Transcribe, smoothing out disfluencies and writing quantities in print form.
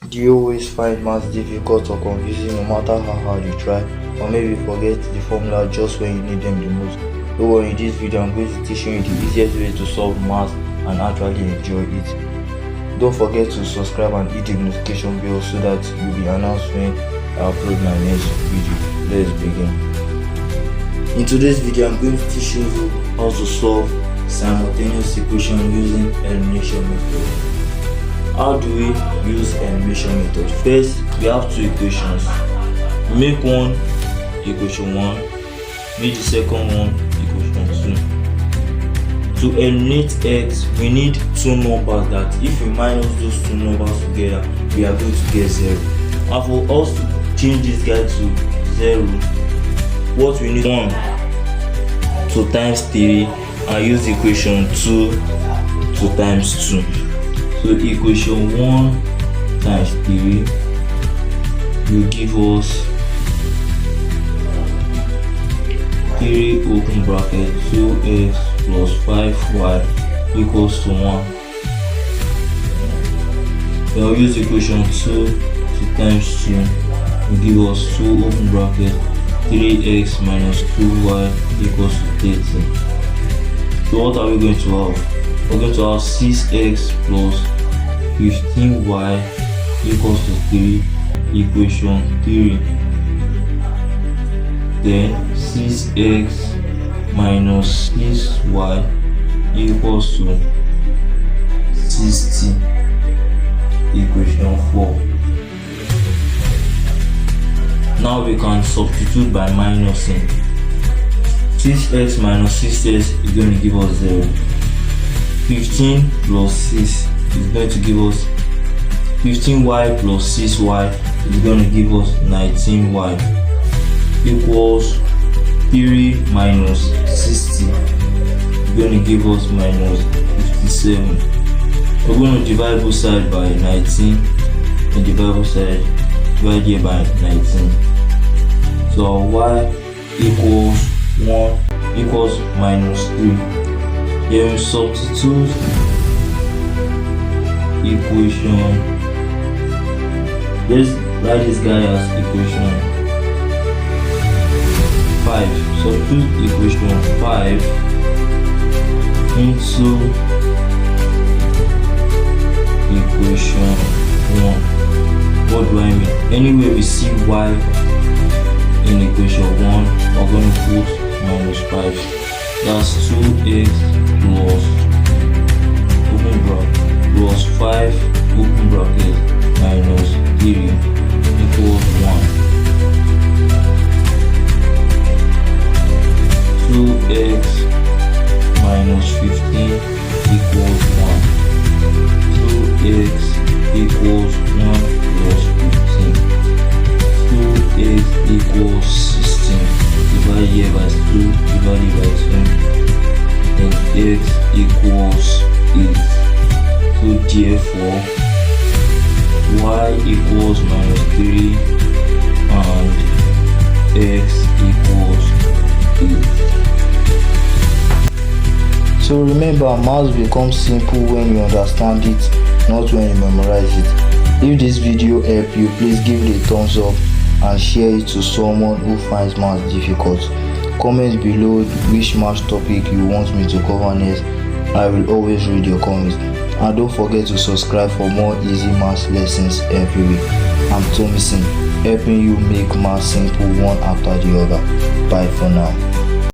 Do you always find maths difficult or confusing no matter how hard you try? Or maybe forget the formula just when you need them the most? Don't worry, in this video I'm going to teach you the easiest way to solve maths and actually enjoy it. Don't forget to subscribe and hit the notification bell so that you'll be announced when I upload my next video. Let's begin. In today's video I'm going to teach you how to solve simultaneous equation using elimination method. How do we use elimination method? First, we have two equations. Make one equation 1, make the second one equation 2. To eliminate x, we need two numbers that if we minus those two numbers together, we are going to get 0. And for us to change this guy to 0, what we need 1 to times 3 and use equation 2 to times 2. So equation 1 times 3 will give us 3 open bracket 2x plus 5y equals to 1. Then we'll use equation 2 to times 2 will give us 2 open bracket 3x minus 2y equals to 30. So what are we going to have? We're going to have 6x plus 15y equals to 3, equation 3. Then 6x minus 6y equals to 60, equation 4. Now we can substitute by minusing. 6x minus 6x is going to give us 0. 15 plus 6 is going to give us 15y plus 6y is going to give us 19y equals 3 minus 60 is going to give us minus 57. We're going to divide both sides by 19 and divide both sides divide here by 19. So y equals 1 equals minus 3. Here we substitute equation. Let's write this guy as equation 5. Substitute equation 5 into equation 1. What do I mean? Anywhere we see y in equation 1, we're going to put minus 5. That's 2x plus open bracket plus 5 open bracket minus 3 equals 1. 2x minus 15 equals 1. 2x equals 1 plus 15. 2x equals 16. Divide here by 2, divided by 2, and x equals 8. So therefore, y equals minus 3 and x equals 8. So remember, maths becomes simple when you understand it, not when you memorize it. If this video helped you, please give it a thumbs up and share it to someone who finds maths difficult. Comment below which maths topic you want me to cover next. I will always read your comments. And don't forget to subscribe for more easy maths lessons every week. I'm Thomason, helping you make maths simple one after the other. Bye for now.